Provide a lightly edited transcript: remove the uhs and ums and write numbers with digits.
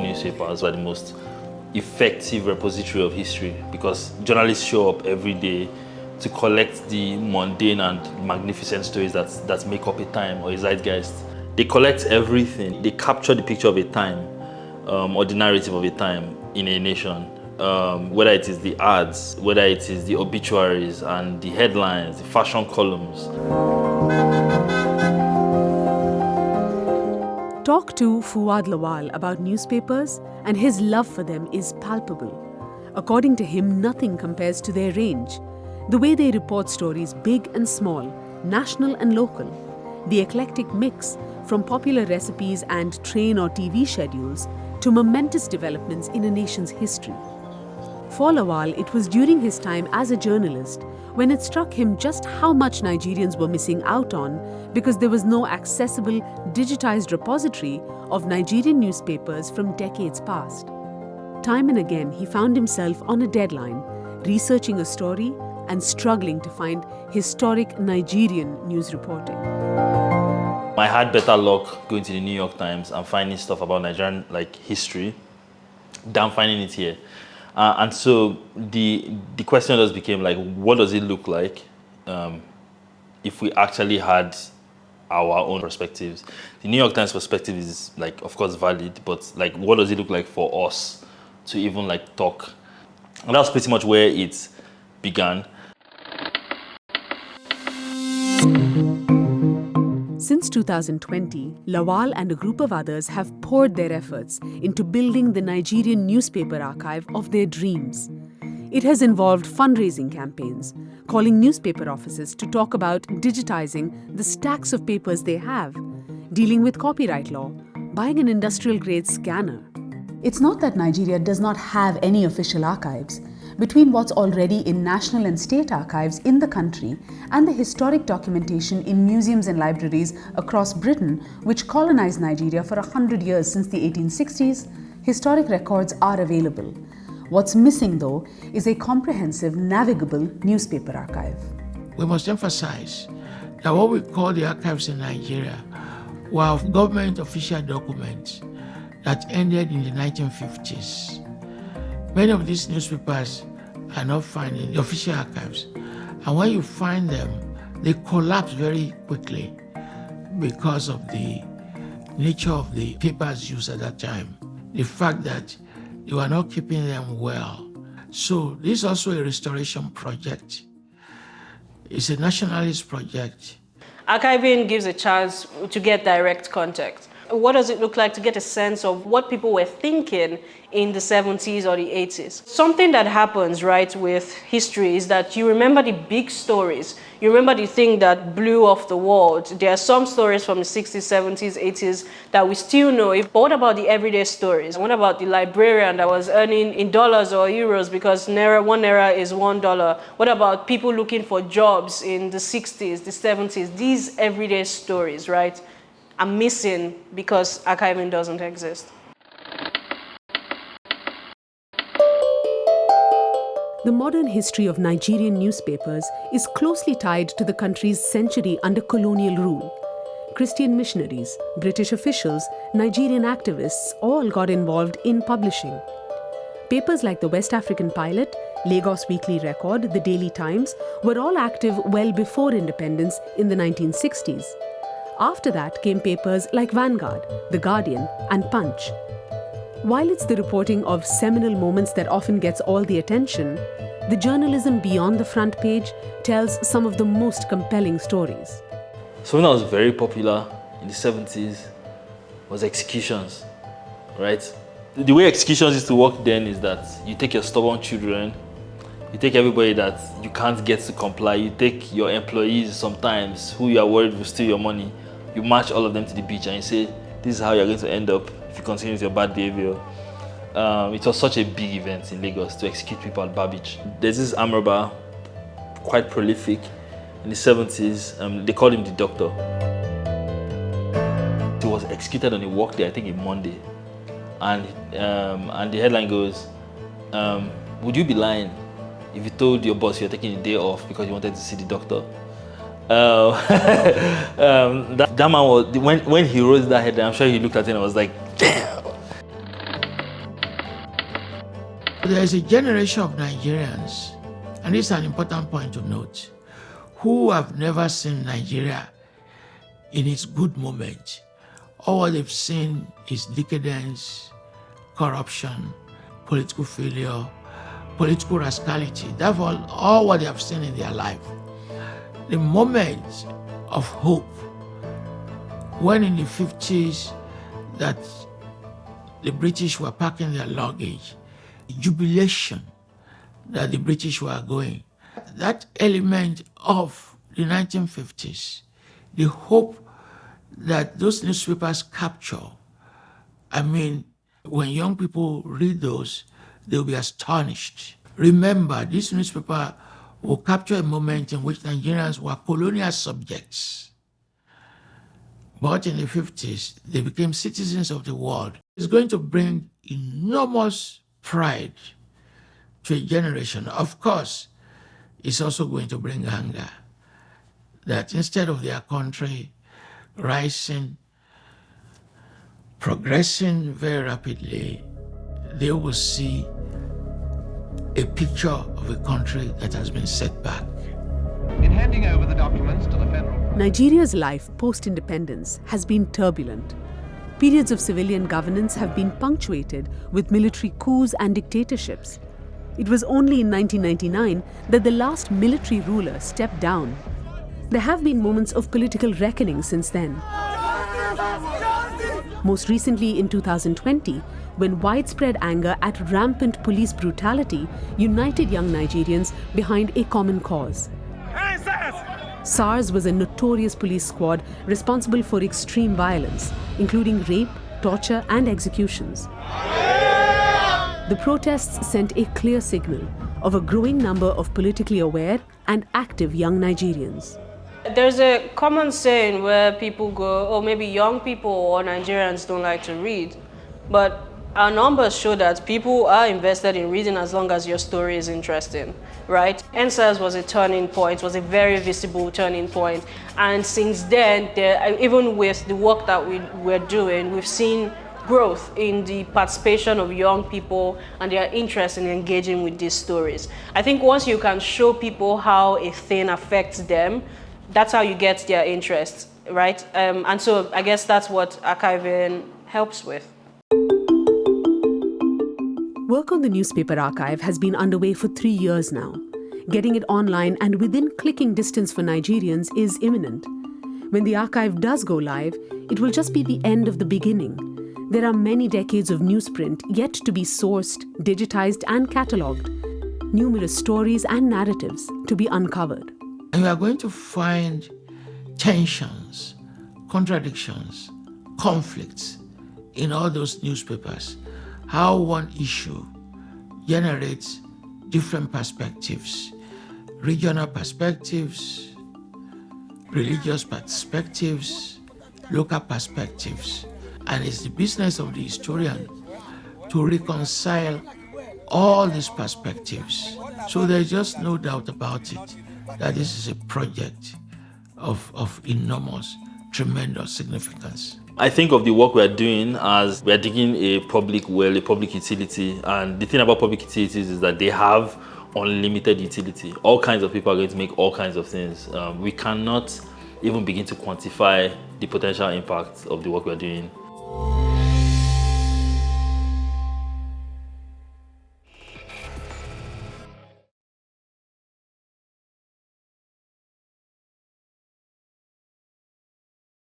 Newspapers are the most effective repository of history because journalists show up every day to collect the mundane and magnificent stories that make up a time or a zeitgeist. They collect everything. They capture the picture of a time or the narrative of a time in a nation. Whether it is the ads, whether it is the obituaries and the headlines, the fashion columns. Talk to Fu'ad Lawal about newspapers, and his love for them is palpable. According to him, nothing compares to their range. The way they report stories big and small, national and local. The eclectic mix from popular recipes and train or TV schedules to momentous developments in a nation's history. For Lawal, it was during his time as a journalist when it struck him just how much Nigerians were missing out on because there was no accessible, digitized repository of Nigerian newspapers from decades past. Time and again, he found himself on a deadline, researching a story and struggling to find historic Nigerian news reporting. I had better luck going to the New York Times and finding stuff about Nigerian history than finding it here. And so the question just became what does it look like if we actually had our own perspectives? The New York Times perspective is of course valid, but what does it look like for us to even talk? And that's pretty much where it began. Since 2020, Lawal and a group of others have poured their efforts into building the Nigerian Newspaper Archive of their dreams. It has involved fundraising campaigns, calling newspaper offices to talk about digitizing the stacks of papers they have, dealing with copyright law, buying an industrial-grade scanner. It's not that Nigeria does not have any official archives. Between what's already in national and state archives in the country and the historic documentation in museums and libraries across Britain, which colonized Nigeria for 100 years since the 1860s, historic records are available. What's missing, though, is a comprehensive, navigable newspaper archive. We must emphasize that what we call the archives in Nigeria were government official documents that ended in the 1950s. Many of these newspapers are not found in the official archives. And when you find them, they collapse very quickly because of the nature of the papers used at that time. The fact that they were not keeping them well. So this is also a restoration project. It's a nationalist project. Archiving gives a chance to get direct contact. What does it look like to get a sense of what people were thinking in the 70s or the 80s? Something that happens, right, with history is that you remember the big stories. You remember the thing that blew off the world. There are some stories from the 60s, 70s, 80s that we still know. But what about the everyday stories? What about the librarian that was earning in dollars or euros because one naira is $1? What about people looking for jobs in the 60s, the 70s? These everyday stories, right, are missing because archiving doesn't exist. The modern history of Nigerian newspapers is closely tied to the country's century under colonial rule. Christian missionaries, British officials, Nigerian activists all got involved in publishing. Papers like the West African Pilot, Lagos Weekly Record, the Daily Times were all active well before independence in the 1960s. After that came papers like Vanguard, The Guardian, and Punch. While it's the reporting of seminal moments that often gets all the attention, the journalism beyond the front page tells some of the most compelling stories. Something that was very popular in the 70s was executions, right? The way executions used to work then is that you take your stubborn children, you take everybody that you can't get to comply, you take your employees sometimes who you are worried will steal your money, you march all of them to the beach and you say, this is how you're going to end up if you continue with your bad behavior. It was such a big event in Lagos to execute people at Bar Beach. There's this arm robber, quite prolific, in the 70s. They called him the Doctor. He was executed on a work day, I think a Monday. And the headline goes, would you be lying if you told your boss you're taking a day off because you wanted to see the doctor? That man was, when he wrote that headline, I'm sure he looked at it and was like, damn. There is a generation of Nigerians, and this is an important point to note, who have never seen Nigeria in its good moment. All they've seen is decadence, corruption, political failure, political rascality. That's all what they have seen in their life. The moment of hope, when in the 50s that the British were packing their luggage, jubilation that the British were going. That element of the 1950s, the hope that those newspapers capture, I mean, when young people read those, they'll be astonished. Remember, this newspaper will capture a moment in which Nigerians were colonial subjects. But in the 50s, they became citizens of the world. It's going to bring enormous pride to a generation. Of course, it's also going to bring anger. That instead of their country rising, progressing very rapidly, they will see a picture of a country that has been set back. In handing over the documents to the federal... Nigeria's life post-independence has been turbulent. Periods of civilian governance have been punctuated with military coups and dictatorships. It was only in 1999 that the last military ruler stepped down. There have been moments of political reckoning since then. Most recently in 2020, when widespread anger at rampant police brutality united young Nigerians behind a common cause. SARS was a notorious police squad responsible for extreme violence, including rape, torture, and executions. The protests sent a clear signal of a growing number of politically aware and active young Nigerians. There's a common saying where people go, oh, maybe young people or Nigerians don't like to read. But our numbers show that people are invested in reading as long as your story is interesting, right? NSAS was a turning point, was a very visible turning point. And since then, even with the work that we're doing, we've seen growth in the participation of young people and their interest in engaging with these stories. I think once you can show people how a thing affects them, that's how you get their interest, right? And so I guess that's what archiving helps with. Work on the newspaper archive has been underway for 3 years now. Getting it online and within clicking distance for Nigerians is imminent. When the archive does go live, it will just be the end of the beginning. There are many decades of newsprint yet to be sourced, digitized, and catalogued. Numerous stories and narratives to be uncovered. And we are going to find tensions, contradictions, conflicts in all those newspapers. How one issue generates different perspectives, regional perspectives, religious perspectives, local perspectives. And it's the business of the historian to reconcile all these perspectives. So there's just no doubt about it that this is a project of enormous, tremendous significance. I think of the work we're doing as we're digging a public well, a public utility. And the thing about public utilities is that they have unlimited utility. All kinds of people are going to make all kinds of things. We cannot even begin to quantify the potential impact of the work we're doing.